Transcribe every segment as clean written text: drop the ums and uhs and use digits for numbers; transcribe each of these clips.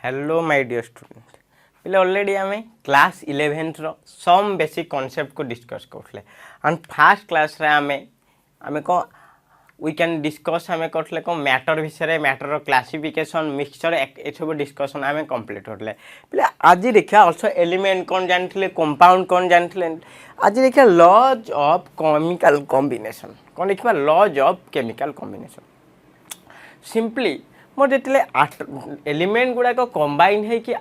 Hello my dear student पहले already आम class 11 रो some basic concept को डिस्कस करले एंड फर्स्ट क्लास रे आमे को वी कैन डिस्कस आमे करले को मैटर विषय मैटर रो क्लासिफिकेशन मिक्सचर ए सब डिस्कशन आमे कंप्लीट करले पहले आज देखा आल्सो एलिमेंट कोन जानथिले कंपाउंड कोन जानथिले आज देखा लॉज ऑफ केमिकल कॉम्बिनेशन कोन देखबा laws of chemical combination simply मोर जेतले एलिमेंट गुडा को कंबाइन है कि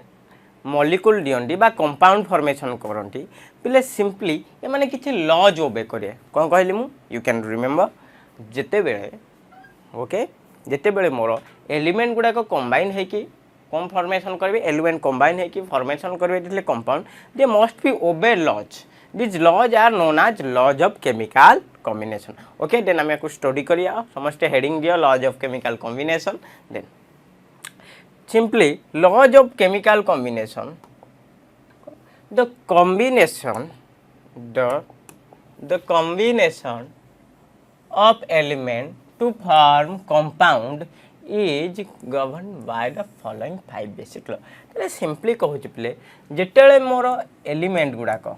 मॉलिक्यूल दियंती बा कंपाउंड फॉर्मेशन करंती पिले सिंपली ए माने किछि लॉज ओबे करे कोन कहली मु यू कैन रिमेंबर जेते बेले ओके जेते बेले मोर एलिमेंट गुडा को कंबाइन है कि कम फॉर्मेशन करबे एलिमेंट कंबाइन है कि फॉर्मेशन करबे दिले compound they must be obey laws this laws are known as laws of chemical combination okay then आमे को स्टडी करिया समस्त हेडिंग दियो laws of chemical combination then simply laws of chemical combination the combination of element to form compound is governed by the following 5 basic law तले simply कहू छिले जेतेले मोर element गुडा को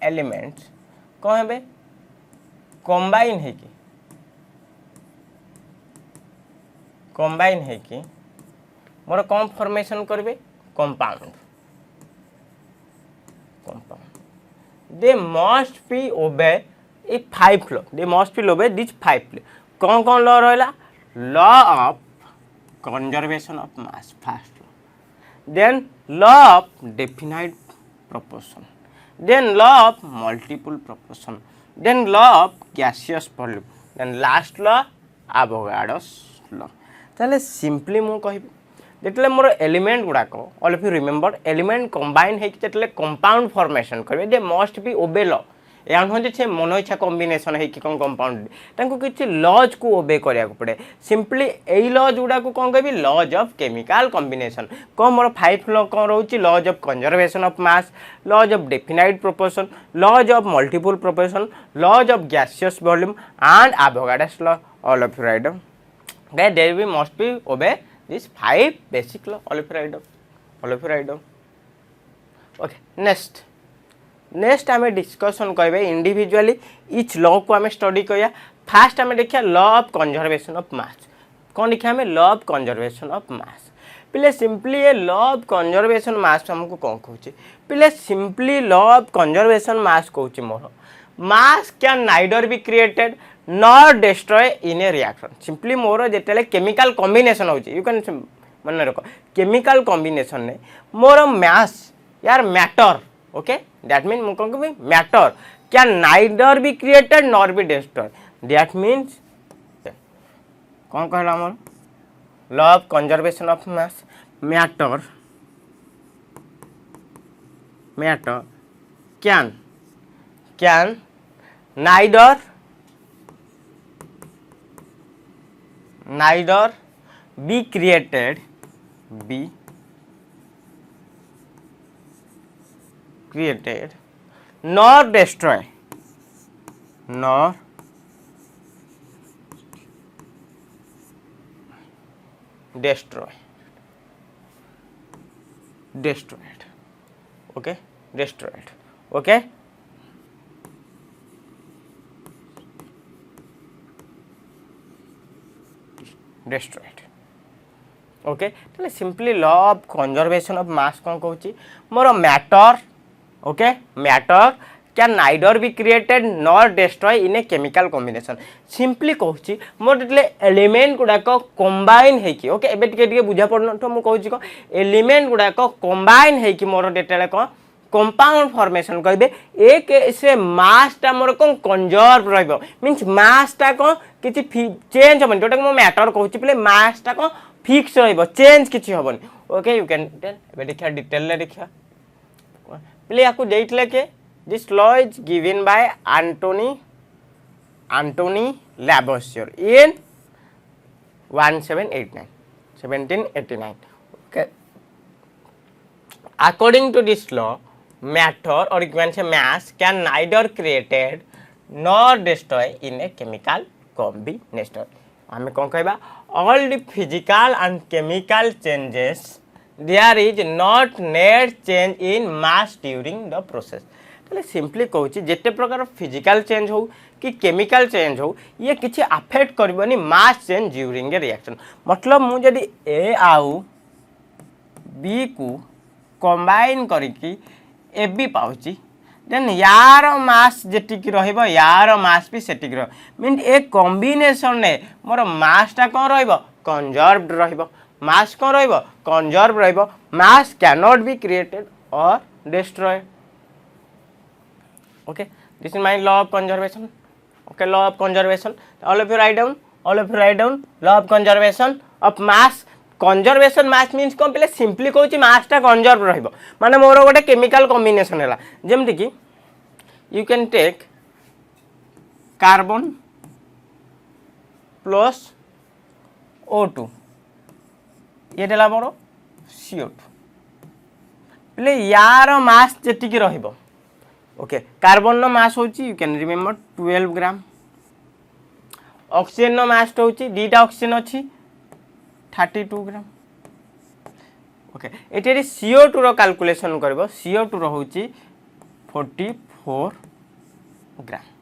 एलिमेंट्स कौन है कंबाइन है कि मोर कौन फॉर्मेशन करबे compound they must be obey a 5 law they must be obey this 5 law कौन लॉ रहला law of conservation of mass first law then law of definite proportion then law of multiple proportion then law of gaseous volume then last law Avogadro's law ताले simply मु कहिबी जेतले मोर element गुडा को all of you remember element combine है कि जेतले compound formation करबे दे must be ओबे law या न जे मन इच्छा कॉम्बिनेशन है कि कोन कंपाउंड तांको किछि लॉज को ओबे करिया को पड़े सिंपली एई लॉज गुडा को कोन कहबी लॉज ऑफ केमिकल कॉम्बिनेशन को मोर 5 लॉ कोन रहउची laws of conservation of mass laws of definite proportion laws of multiple proportion laws of gaseous volume and Avogadro's law all of you write down that there we must be obey this 5 basic law all of you write down okay next आमे discussion करबे individually each law को आमे study करिया first आमे देखिया law of conservation of mass कोन देखिया हमें law of conservation of मास पहले सिंपली ये लॉ ऑफ कंजर्वेशन मास हमको कोन कहूची पहले simply law of conservation mass कहूची मोर mass can neither be created nor destroy in a reaction simply मोर जेतेले केमिकल कॉम्बिनेशन होची यू कैन मन रखो केमिकल कॉम्बिनेशन ने मोर मास यार मैटर okay that means मुको भी matter can neither be created nor be destroyed that means कौन कहला हमर law of conservation of mass matter can neither be created nor destroyed okay destroyed okay destroyed okay तो simply law of conservation of मास कौन कहूची मोर matter okay matter can neither be created nor destroy in a chemical combination simply कहूची मोर जेतले element गुडा को combine है कि okay एबे टिके बुझा पड़न तो मु कहूची को एलिमेंट गुडा को कंबाइन है कि मोर जेतले को कंपाउंड फॉर्मेशन करबे एक से मास ता मोर को कंजर्व रहबो मींस मास ता को किछि चेंज होबन जोटा मु मैटर कहूची पले मास ता को फिक्स रहबो चेंज किछि होबन ओके यू कैन टेल एबे देखिया डिटेल ले देखिया पहले आपको देइतले के this law is given by Antoine Lavoisier in 1789 okay according to this law matter or you can say mass can neither created nor destroyed in a chemical combination आम कौन कह all the physical and chemical changes there is not net change in mass during the process. तो simply कहूँ जिते प्रकार physical change हो कि chemical change हो ये किसी अफेक्ट करबनी mass change during a reaction. मतलब मुझे ए आउ बी को कंबाइन करके ए बी पाउची देन यार मास जेटिक रहिबो यार मास भी सेटिक रह मीन ए कॉम्बिनेशन ने मोर मासटा कौन रहिबो कंजर्व्ड रहिबो मास कौन रहिबो कंजर्व रहिबो mass can not be created और destroyed. Okay this is my law of conservation. Okay law of conservation all of you write down law of conservation of mass. Conservation mass means कौन पे simply कहूँ मासटा conserve रहिबो माने मोर गोटे chemical combination है जेमती कि you can take carbon plus O2 ये देला मोर CO2 पहले यार मास जेटिक रहिबो। ओके कार्बन नो मास होची you can remember 12 gram oxygen नो मास होची दीटा ऑक्सीजन अछि 32 ग्राम। ओके ये CO2 रो कैलकुलेशन करबो CO2 रो होची 44 ग्राम।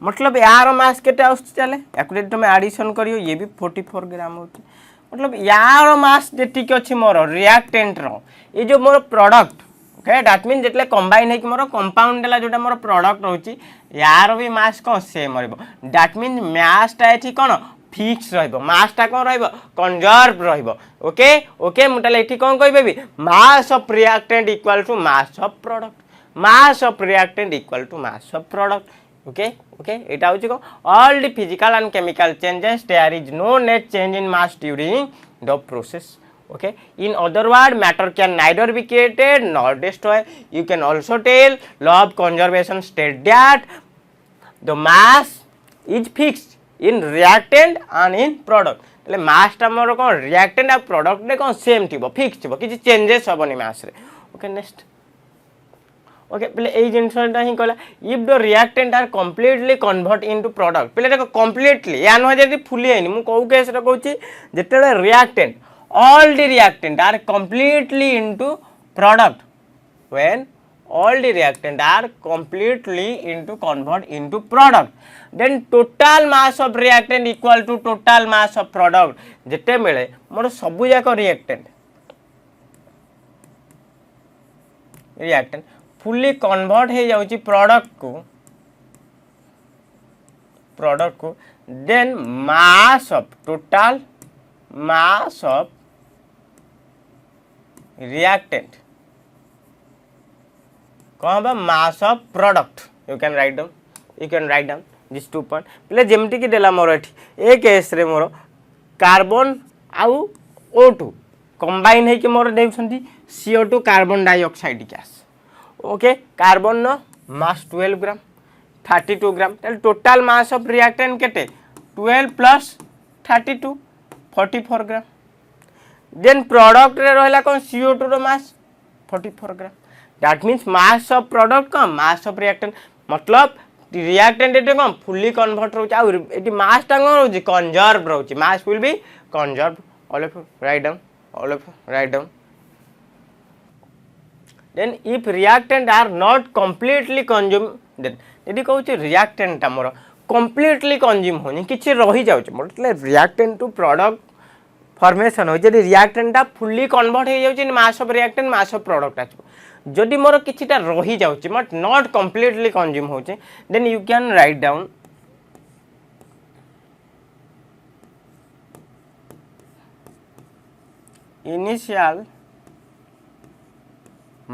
मतलब यार मास केटे आउछ चले याकुटे तुम एडिशन करियो ये भी 44 ग्राम होची। मतलब यार मास जेटिक अछि मोर रिएक्टेंट रो ये जो मोर प्रोडक्ट ओके दैट मीन जेतले कंबाइन है कि मोर कंपाउंड देला जोटा मोर प्रोडक्ट होची यार भी मास कोन सेम रहबो दैट मीन मासटा एठी कोन फिक्स रहिबो मासटा कोन रहिबो कंजर्व रहिबो। ओके ओके मुटाले एठी कोन कहबेबी mass of reactant equal to mass of product mass of reactant equal to mass of product. Okay okay एटा होची को all the physical and chemical changes there is no net change in mass during the process. Okay in other word matter can neither be created nor destroyed. You can also tell law of conservation state that the mass is fixed in reactant and in product। એટલે mass टा मोर कोन reactant और product ने कोन same थिबो fix थिबो किछि changes होबनी mass रे। Okay next okay पहले ए जिनसटा ही कहला if the reactant are completely convert into product पहले देखो कंप्लीटली या न जे फुली आइनी मु कहू केस रे कहूची जेतेले reactant all the reactant are completely into product when all the reactant are completely into convert into product then total mass of reactant equal to total mass of product जेते बेले मोर सबु जाक reactant fully convert हो जाउची product को then mass of total mass of reactant कौन बा mass of product you can write down this 2 point पहले जेमती की देला मोर एठी ए केस रे मोर कार्बन आउ O2 कंबाइन है कि मोर देउछंती CO2 carbon dioxide gas. Okay carbon नो mass 12 gram 32 gram total mass of reactant केटे 12 प्लस 32 44 ग्राम देन प्रोडक्ट रे रहला कोन CO2 रो mass 44 gram that means mass of product कम मास ऑफ रिएक्टेंट मतलब रिएक्टेंट एटे कम फुल्ली कन्वर्ट रहउची आ एटी मास टा कोन रहउची कंजर्व रहउची mass will be conserve all of write down then if reactant are not completely consumed then यदि कहउची रिएक्टेंट हमर completely consume होनी किछि रही जाउची मतलब रिएक्टेंट टू प्रोडक्ट फॉर्मेशन हो जदि रिएक्टेंट टा फुल्ली कन्वर्ट हो जाउची mass of reactant mass of product आछो जदि मोर किछिटा रही जाउची बट नॉट कंप्लीटली कंज्यूम होची then you can write down initial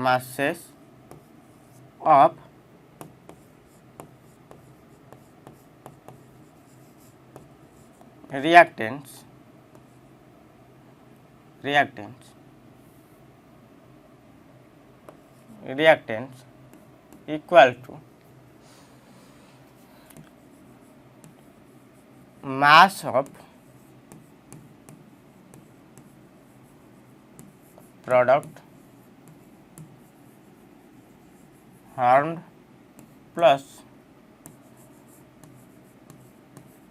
masses of reactants equal to mass of product harmed plus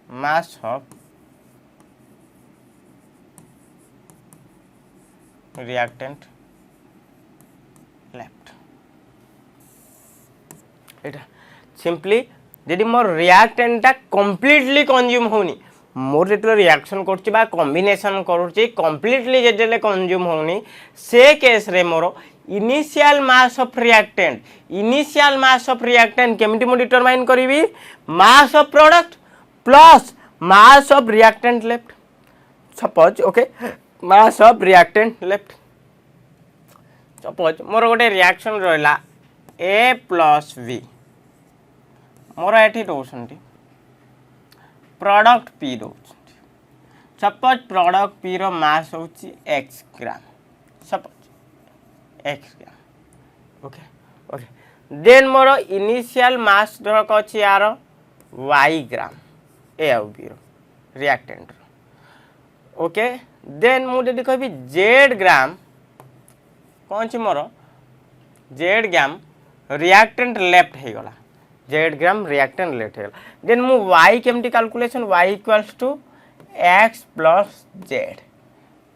mass of reactant left Etah simply जदि मोर रिएक्टेंटा completely consume होनी मोर जो रिएक्शन कर कॉम्बिनेशन करुच्ची कंप्लीटली जेते consume होनी से case रे मोर इनिशियल मास ऑफ रिएक्टेंट केमिति मु डिटरमाइन करी mass of product plus mass of reactant left suppose okay mass of reactant left suppose मोर गोटे रिएक्शन रहा ए प्लस बी मोर ये दौरान प्रोडक्ट पी दौरान सपोज प्रोडक्ट पी रो मास हूँ x gram suppose x gram okay okay then मोर इनिशियल मास धरक अच्छी यार वाई ग्राम ए आउ बी रो रिएक्टेंट ओके देन मुझे कहि जेड ग्राम कौन सी मोर जेड ग्राम रिएक्टेंट लेफ्ट हो गला जेड ग्राम रिएक्टेंट लेफ्ट हो देन मु वाई केमती calculation y equals to x plus z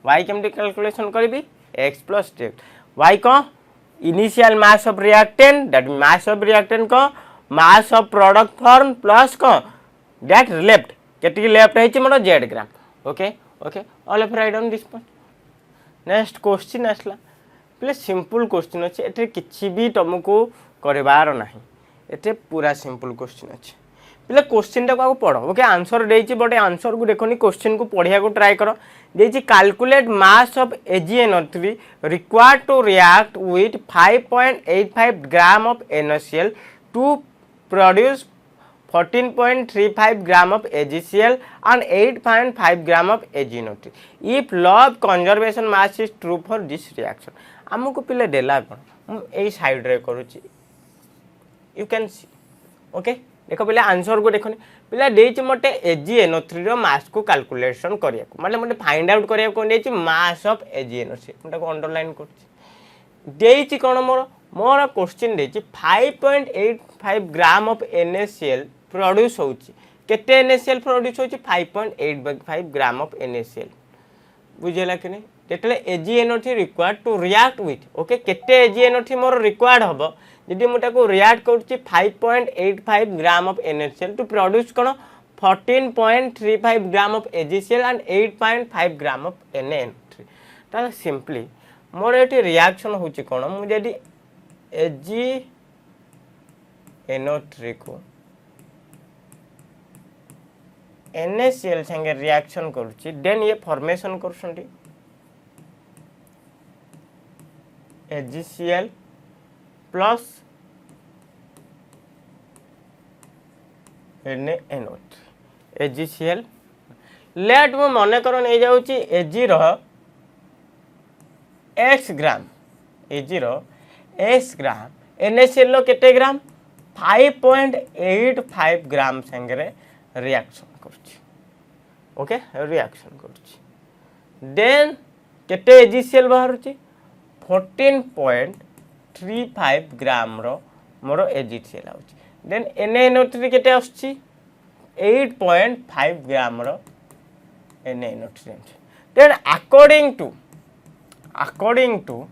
y केमती कैलकुलेशन करी एक्स प्लस जेड वाई को initial mass of reactant that mass of reactant को mass of product form plus को that left केटी left है मोर z gram okay okay all of right on this point next question आसला पहले simple question अच्छे एटे किसी भी तुमको करबार नहीं एटे पूरा सिंपल क्वेश्चन अच्छे पहले क्वेश्चन टाक पढ़ ओके आंसर देछि बट आंसर को देखनी क्वेश्चन को पढ़िया को ट्राई कर देछि calculate mass of AgNO3 required to react with 5.85 gram of NaCl to produce 14.35 gram of AgCl and 8.5 gram of AgNO3 if law of conservation mass is true for this reaction आमको पिले देला कौन यही side रे करुच्ची you can C okay देख पे answer को देखनी पिला देछि मटे AgNO3 रो मास को कैलकुलेशन करिया माने मटे फाइंड आउट करिया को देछि मास ऑफ AgNO3 मटा को अंडरलाइन करछि देछि कोन मोर क्वेश्चन देछि 5.85 ग्राम ऑफ NaCl प्रोड्यूस होची केते NaCl प्रोड्यूस होची 5.85 ग्राम ऑफ NaCl बुझेला कि नहीं जेतले AgNO3 required to react with okay केते AgNO3 मोर रिक्वायर्ड हबो जदि मुटा को रिएक्ट करछि 5.85 gram of NaCl to produce कोन 14.35 gram of AgCl and 8.5 gram of NaNO3 ता सिंपली मोर एटी रिएक्शन होची कोन मु जदि AgNO3 को NaCl संगे रिएक्शन करुच्ची देन ये फॉर्मेशन करछंती AgCl plus NaNO3 AgCl let मु मने कर नहीं जाउची Ag रो x ग्राम Ag रो x ग्राम NaCl लो केते ग्राम 5.85 ग्राम संगे रिएक्शन करछि ओके रिएक्शन करछि देन केते AgCl बाहरछि 14.35 ग्राम रो मोर AgCl आउछि देन NaNO3 केते आछि 8.5 ग्राम रो NaNO3 then according to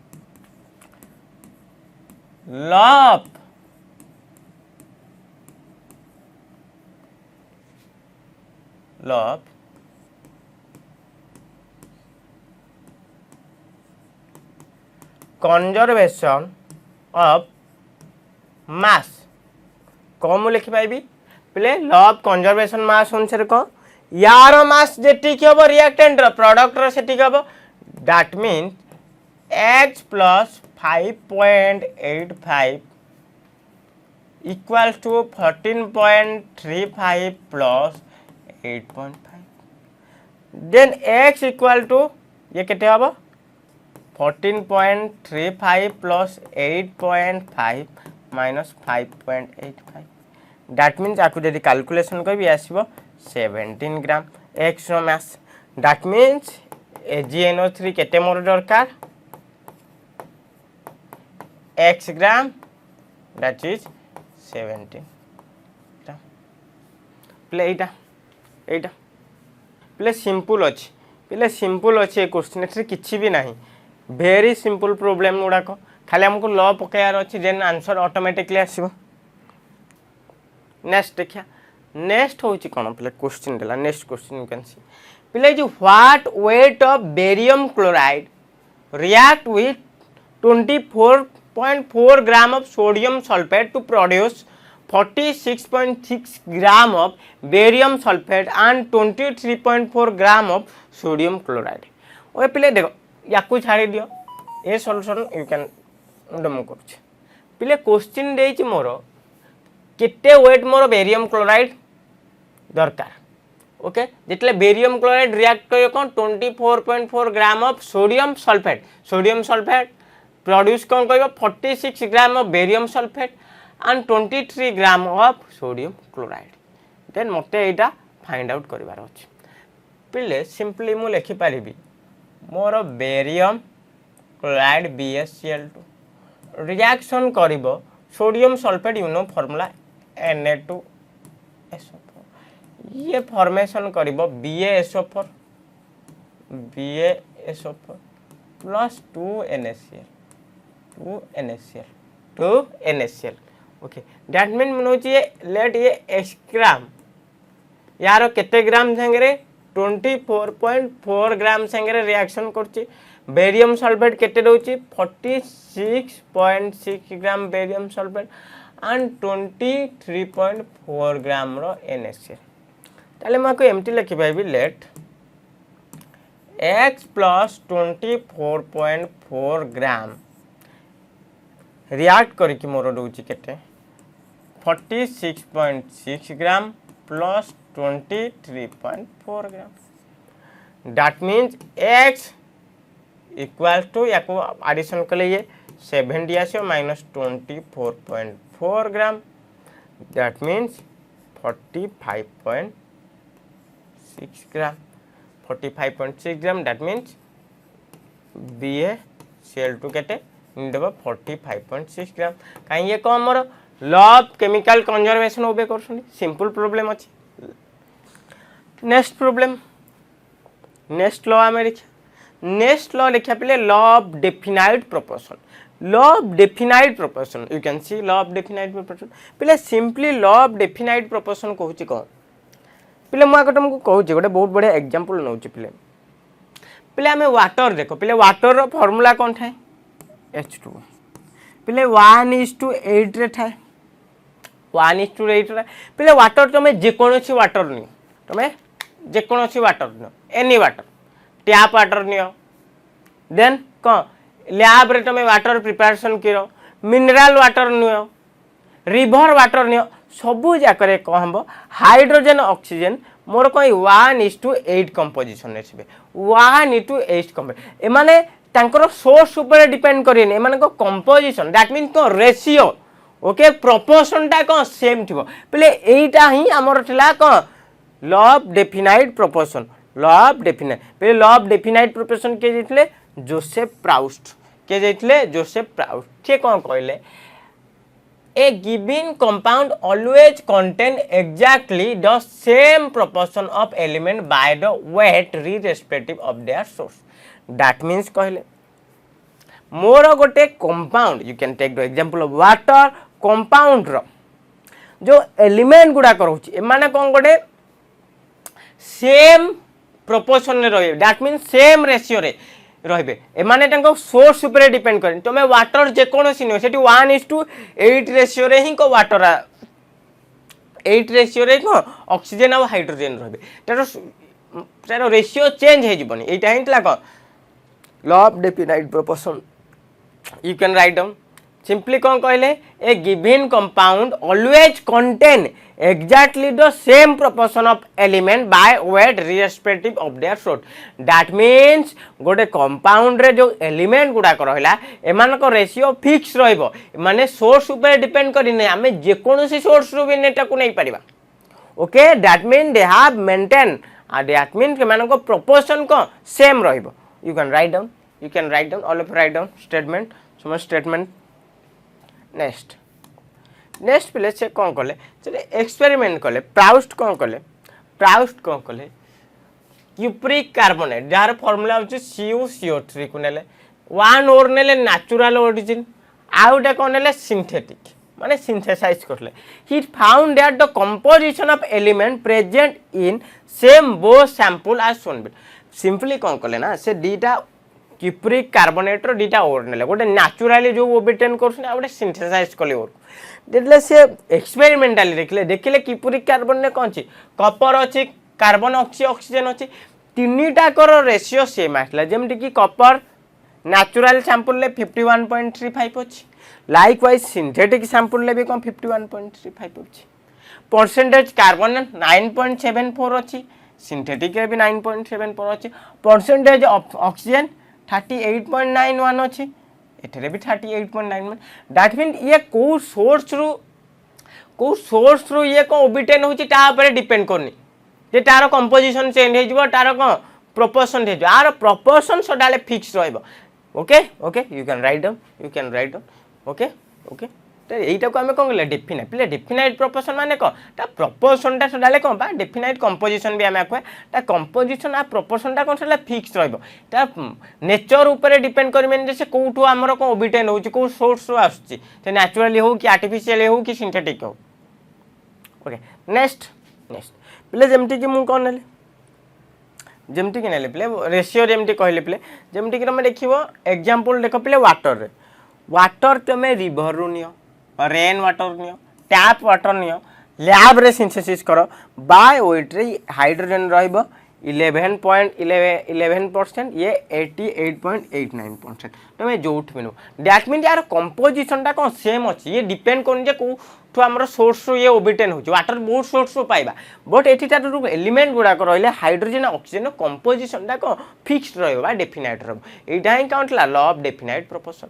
law of conservation of mass कौन लिखि पाइबी पहले लॉ ऑफ कंजर्वेशन मास अनुसार कौन यार मास जेटिक हम रिएक्टेंट प्रोडक्ट सेटिक हम that means x plus 5.85 equal to 14.35 plus 8.5 then x equal to ये केते हम 14.35 प्लस 8.5 माइनस 5.85 दैट मीन्स आपको यदि कैलकुलेशन करी आसो 17 ग्राम x रो मास दैट मीन्स AgNO3 केते मोर दरकार x gram that is 17 gram प्ले एटा प्ले सिंपल अच्छे क्वेश्चन किसी भी नहीं वेरी सिंपल प्रॉब्लम गुड़ाक खाली हमको ल पकेयार अच्छी देन आंसर ऑटोमेटिकली आसो। नेक्स्ट देखिया नेक्स्ट होची कोन पिले क्वेश्चन देला नेक्स्ट क्वेश्चन यू कैन सी पिले जो what weight of barium chloride react with 24.4 gram of sodium sulfate to produce 46.6 gram of barium sulfate and 23.4 gram of sodium chloride। ओए पिले देखो याकू छाड़ी दियो a solution you can demo कर पिले क्वेश्चन देछि मोर केते वेट मोर बेरियम क्लोराइड दरकार ओके जितले बेरियम क्लोराइड रिएक्ट करियो कोन 24.4 gram of sodium sulphate produce कोन करियो 46 gram of barium sulphate and 23 gram of sodium chloride then मते एटा फाइंड आउट करिवार अछि पिले सिंपली मु लिखि परिबी मोर बेरियम क्लोराइड BaCl2 रिएक्शन करिवो sodium sulphate you know formula Na2SO4 ये फॉर्मेशन करिवो BaSO4 plus 2NaCl okay that mean मनोची लेट ये x ग्राम यार केते ग्राम संगे 24.4 ग्राम संगे रिएक्शन करची बेरियम सल्फेट केते दोची 46.6 gram barium sulphate and 23.4 gram रो NaCl ताले माको एमटी लिखि पाइबी let x plus 24.4 gram react करिकि मोर दोची केते 46.6 gram plus 23.4 gram that means x equal to याको एडिशन कले ये 70 आसो minus 24.4 gram that means 45.6 gram 45.6 gram that means BaCl2 केते देबो 45.6 ग्राम काई ये को हमर law of chemical conservation obey करछनी सिंपल प्रॉब्लम अछि। Next problem next law America next law लिखा पले law of definite proportion you can see law of definite proportion पले simply law of definite proportion कहूची कोन पिले मु आको तुमको कहूची गोटे बहुत बढ़िया एग्जांपल नउची पिले हमें वाटर देखो पिले वाटर रो फार्मूला कोन थाए H2 पिले 1:8 रे थाए 1:8 रे पिले वाटर तमे जे कोनोसी वाटर नि तमे जे कोनोसी वाटर न एनी वाटर टैप वाटर नियो देन को लैब रे तमे वाटर प्रिपरेशन करो मिनरल वाटर नियो रिवर वाटर नियो सबु जाकरे कहबो हाइड्रोजन ऑक्सीजन मोर कोई 1:8 कंपोजिशन रे छबे 1:8 कंपोजिशन ए माने तांकर सोर्स ऊपर डिपेंड करेन ए माने को कंपोजिशन दैट मीन को रेशियो ओके प्रोपोर्शन ता को सेम थिबो पले एटा ही हमर थिला को law of definite proportion law of definite पले लॉ ऑफ डेफिनाइट प्रोपोर्शन के जेतले जोसेफ प्राउस्ट के जेतले जोसेफ प्राउस्ट के कोन कहले a given compound always contain exactly the same proportion of element by the weight irrespective of their source that means कहले मोर गोटे compound you can take the example of water compound रो जो element गुडा करूची ए माने कोन गोटे same proportion रे रहे that means same ratio रे रहिबे ए माने तांको सोर्स ऊपर डिपेंड करे तमे वाटर जे कोनो सिनो सेठी 1:8 रेशियो रे ही को वाटर 8 रेशियो रे को ऑक्सीजन और हाइड्रोजन रहिबे तारो रेशियो चेंज हे जिबनी एटा हिंतला को law of definite proportion you can write down simply कौन कहले a given compound always contain exactly the same proportion of element by weight irrespective of their source that means गोटे compound रे जो element गुडा रहला एमान को रेशियो फिक्स रहइबो माने source ऊपर डिपेंड करि नै हमें जे कोनोसी सोर्स रो भी नेटा को नै परिबा okay that mean they have maintain और दैट मीन के मान को प्रोपोर्शन को सेम रहइबो you can write down all of write down statement some statement next पहले से कौन कले चले एक्सपेरिमेंट कले प्राउस्ट कौन कले क्यूप्रिक कार्बोनेट जार फार्मूला होची CuCO3 को नेले वन ओर नेले नेचुरल ओरिजिन आउ गोटे कौन नेले सिंथेटिक माने सिंथेसाइज करले he found that the composition of element present in same बो सैंपल एज सोन बिल सिंपली कौन कले ना से दीटा किप्रिक कार्बोनेट दीटा ओर नेले गोटे नेचुराली जो ओबिटेन कर गोटे सिंथेसाइज कले ओर देखले से एक्सपेरिमेंटाली देखले देखले किप्रिक कार्बन ने कौन कपर अच्छी कार्बन ऑक्सीजन अच्छी तीनटा कर रेशियो सेम आसला जमती कि कपर नेचुरल सैंपल ले 51.35 अच्छी लाइक वाइज सिंथेटिक सैंपल ले भी कौन 51.35 अच्छी परसेंटेज कार्बन 9.74 अच्छी सिंथेटिक भी 9.74 अच्छी परसेंटेज ऑक्सीजन 38.91 अच्छी एठरे भी 38.91 दैट मीन ये को सोर्स रु ये को ओबिटेन होची ता ऊपर डिपेंड करनी जे तार कंपोजिशन चेंज हे जिवो तार को प्रोपोर्शन हे जो आर प्रोपोर्शन सदाले फिक्स रहइबो okay okay you can write down okay okay तो यहीटा को आम कौन कले डेफिनाइट पे डेफिनाइट प्रोपोर्शन माने कौन प्रोपोर्शन सदाले कौन बा डेफिनाइट कंपोजिशन भी आम कह कंपोजिशन आ प्रोपोर्शन कौन सदा फिक्स रहा नेचर उपर डिपेंड करें से कौटू आमर कौन ओबिटेन हो कौ सोर्स आसुच्ची नेचुराली हो कि आर्टिफिशियली हो कि सिंथेटिक हो ओके नेक्स्ट पे जमती कि कौन ने जमती कि ने पे रेशियो जमती कहले पे जमती कि तुम देखो एग्जांपल देख पे वाटर तुम रिवर रु neo rain water neo tap water neo lab रे सिंथेसिस करो बाय वेट रे हाइड्रोजन रहइबो 11% ये 88.89% तुम जोठ मिलो दैट मीन यार कंपोजिशन टा कौन सेम अच्छी ये डिपेंड कर जे कोठू आमर सोर्स ये ओबिटेन हो वाटर बहुत सोर्स पाइबा बट एटी तार एलिमेंट गुड़ाक रही हाइड्रोजन ऑक्सीजन कंपोजिशन टा कौन फिक्स्ड रहा डेफिनाइट रहा ही काउंटला law of definite proportion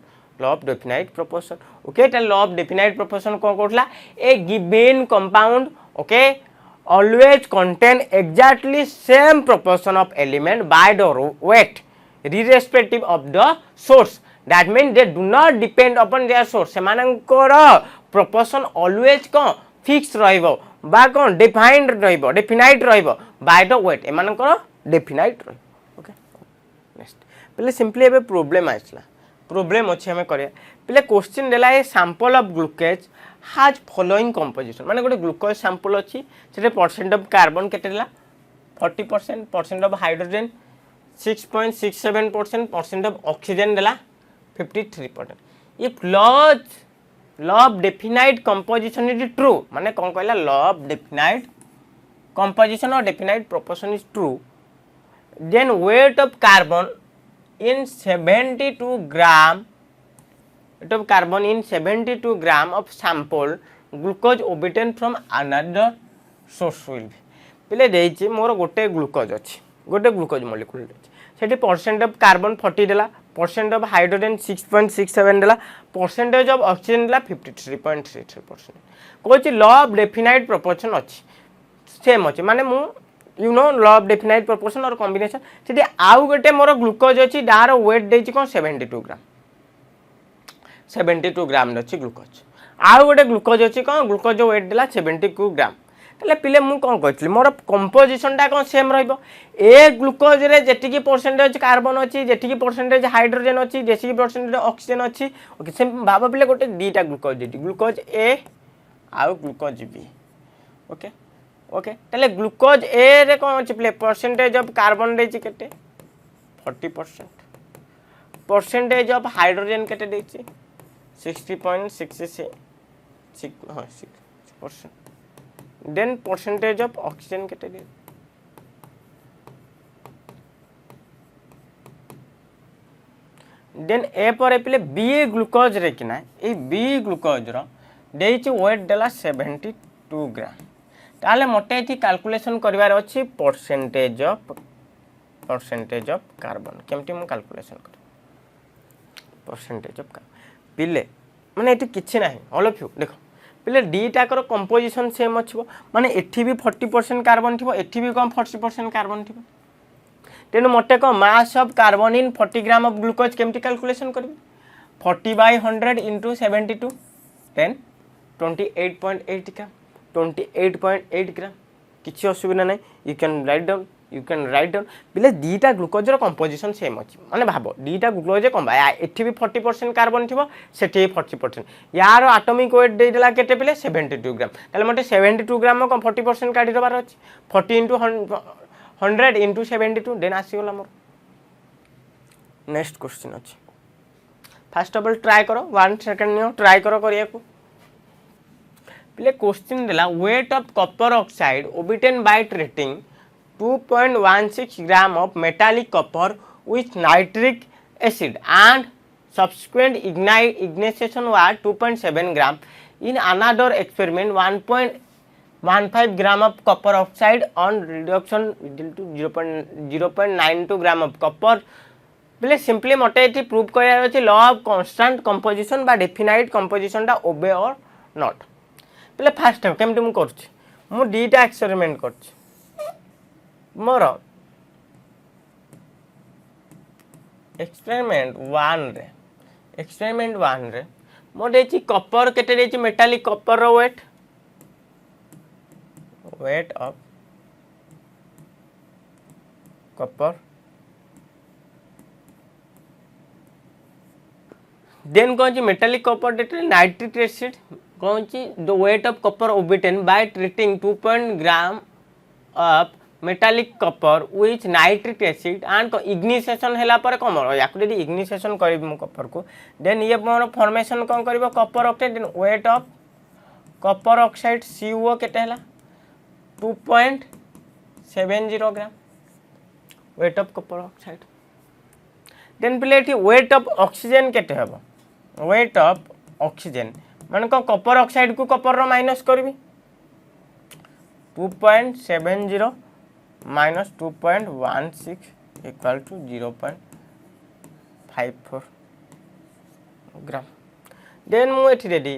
okay law of definite proportion कौन कहला a given compound okay always contain exactly same proportion of element by the weight irrespective of the source that means they do not depend upon their source सेमानंकर proportion always कौन fixed रहिबो बा कौन defined रहिबो definite रहिबो by the weight एमानंकर definite रहिबो okay next पहले simply एबे problem आइसला problem अछि हमें करिया पहले क्वेश्चन देला a sample of glucose has following composition माने गोटे ग्लूकोज सैंपल अच्छी से परसेंट ऑफ कार्बन केते 40% percent of hydrogen 6.67% percent of oxygen देला 53%। If law of definite composition is true माने कौन कहला लॉ ऑफ डेफिनाइट कंपोजिशन और definite proportion is true then weight of carbon in 72 gram of carbon in 72 gram of sample glucose obtained from another source will be पहले देछि मोर गोटे glucose अछि गोटे glucose molecule अछि सेठी परसेंट ऑफ कार्बन 40 देला percent of hydrogen 6.67 देला percentage of oxygen देला 53.33% कोछि law of definite proportion अछि सेम अछि माने मु you know law of definite proportion और कॉम्बिनेशन सेठी आउ गोटे मोर ग्लूकोज अछि डार वेट देछि कोन 72 ग्राम 72 ग्राम अच्छी ग्लूकोज आउ गोटे ग्लूकोज अच्छी कौन ग्लूकोज वेट देला 72 ग्राम ताले पिले मु कौन कहली मोर कंपोजिशन टा कौन सेम रहिबो ए ग्लूकोज रे जेतिकी परसेंटेज कार्बन अच्छी जेतिकी परसेंटेज हाइड्रोजन अच्छी जेतिकी परसेंटेज ऑक्सीजन अच्छी ओके सेम भाबा पिले गोटे दीटा ग्लूकोज देती ग्लूकोज ए आउ ग्लूकोज बी ओके ओके ताले ग्लूकोज ए रे कौन अच्छी पिले परसेंटेज ऑफ कार्बन देची केते 40% परसेंटेज ऑफ हाइड्रोजन केते देची 60.66% देन परसेंटेज ऑफ ऑक्सीजन केते दे देन ए पर पिले बी ग्लूकोज रे किना ए बी ग्लूकोज रो देछि वेट देला 72 ग्राम ताले मटे एठी कैलकुलेशन करिवार अछि परसेंटेज ऑफ कार्बन केमति मु कैलकुलेशन कर परसेंटेज ऑफ कार्बन पिले माने एटी किछि नाही ऑल ऑफ यू देखो पिले डीटा कर कंपोजिशन सेम अच्छो माने एठी भी 40% कार्बन थिबो एठी भी कम 40% कार्बन थिबो तेनु मटे को mass of carbon in 40 gram of glucose केमति कैलकुलेशन करबी 40/100 into 72 देन 28.8 ग्राम 28.8 ग्राम किछि असुविधा नाही you can write down you can write down बिले दीटा ग्लूकोज कंपोजिशन सेम अच्छी माने भाव दीटा ग्लूकोज कम एठी भी 40% कार्बन थी सेठी 40% यार आटमिक वेट देदेला केते पिले 72 ग्राम ताले मते 72 ग्राम को 40% काढी दबार अछि 40 इंटू 100 इंटू 72 देन आसी गला मोर नेक्स्ट क्वेश्चन अछि फर्स्ट ऑफ ऑल ट्राई करो 1 सेकंड नियो ट्राई करो करिया को पिले क्वेश्चन देला weight of copper oxide obtained by treating 2.16 gram of metallic copper with nitric acid and subsequent ignition was 2.7 gram. In another experiment, 1.15 gram of copper oxide on reduction to 0.92 gram of copper. बोले simply मते eighty prove करार अछि law of constant composition बा definite composition दा ओबे और not बोले fast केमते मु करछि मु डीटा एक्सपेरिमेंट करछि मोर एक्सपेरिमेंट 1 रे मोर देछि कॉपर केते देछि मेटालिक कॉपर रो वेट ऑफ कॉपर देन कौन मेटालिक कॉपर डेटेड नाइट्रिक एसिड कौन the weight of copper obtained by treating 2 gram of metallic copper with nitric acid and ignition हैला पर कम याकु यदि इग्निशन करी मु कॉपर को देन ये मोर फॉर्मेशन कौन करिवो copper oxide then weight of copper oxide CO केते हैला 2.70 gram weight of copper oxide then प्लेट वेट ऑफ ऑक्सीजन केते हबो वेट ऑफ ऑक्सीजन माने को कॉपर ऑक्साइड को कॉपर रो माइनस करबी 2.70 minus 2.16 equal to 0.54 gram then मु एठी रेडी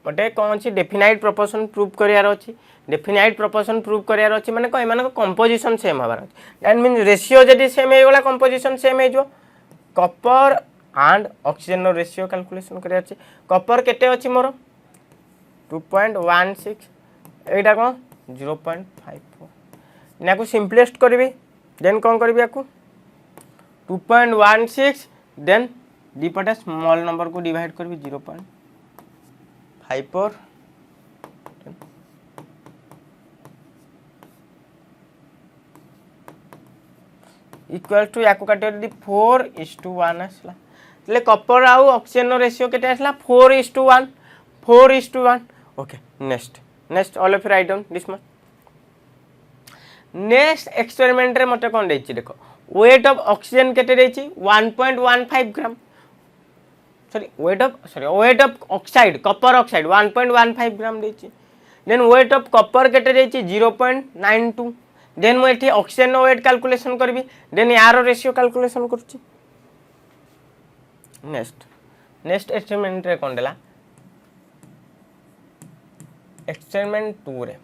बटे कोन छी डेफिनाइट प्रोपोर्शन प्रूव करियार अछि डेफिनाइट प्रोपोर्शन प्रूव करियार अछि माने को एमान को कंपोजिशन सेम हबार अछि दैट मीन रेशियो जदी सेम हे गला कंपोजिशन सेम हे जो कॉपर एंड ऑक्सीजन रो रेशियो कैलकुलेशन करियार अछि कॉपर केते अछि मोर 2.16 एटा को 0.54 ना को सिंपलेस्ट करबी देन कोन करबी याकू 2.16 देन दीपटा स्मॉल नंबर को डिवाइड करबी 0.54 इक्वल टू याकू काटे यदि 4:1 आसला तले कॉपर आउ ऑक्सीजन नो रेशियो केते आसला 4:1 okay next all of write down this much next experiment रे मते कोन देछि देखो वेट ऑफ ऑक्सीजन केते देछि 1.15 gram weight of oxide copper oxide 1.15 gram देछि देन वेट ऑफ कॉपर केते देछि 0.92 देन मु एठी ऑक्सीजन नो वेट कैलकुलेशन करबी देन यार रेशियो कैलकुलेशन करछि नेक्स्ट एक्सपेरिमेंट रे कोन देला एक्सपेरिमेंट 2 रे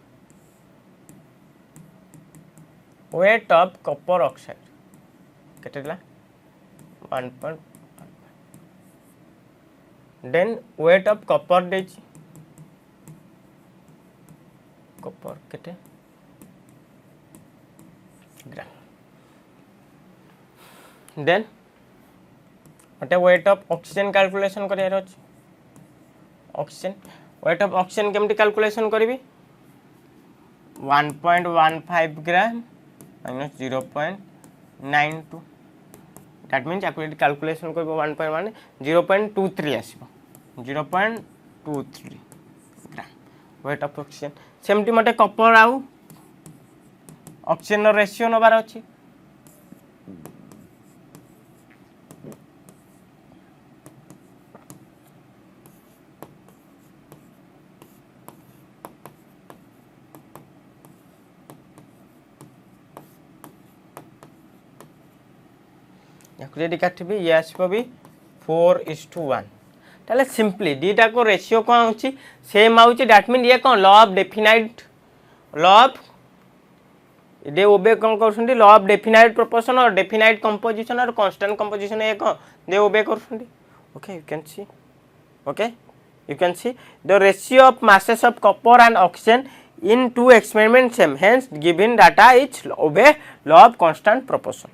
वेट ऑफ कॉपर ऑक्साइड केते दिला 1.15 देन वेट ऑफ कॉपर देछि कॉपर केते ग्राम देन मते वेट ऑफ ऑक्सीजन कैलकुलेशन करियार अछि ऑक्सीजन वेट ऑफ ऑक्सीजन केमति कैलकुलेशन करबी 1.15 ग्राम minus 0.92 that means accurate calculation करबो 1.1 0.23 आसीबो 0.23 ग्राम वेट ऑफ ऑक्सीजन सेमटी मते कॉपर आउ ऑक्सीजन रो रेशियो नबार अछि यदि काटबी ये आसबो भी 4:1 ताले सिंपली दीटा को रेशियो कोन होची सेम आउची दैट मीन ये कोन law of definite law of they obey कोन करसुंडी लॉ ऑफ डेफिनाइट प्रोपोर्शन और डेफिनाइट कंपोजिशन और कांस्टेंट कंपोजिशन ये कोन दे ओबे करसुंडी okay you can see the ratio of masses of copper and oxygen in two experiments same, hence given data is obey law of constant proportion.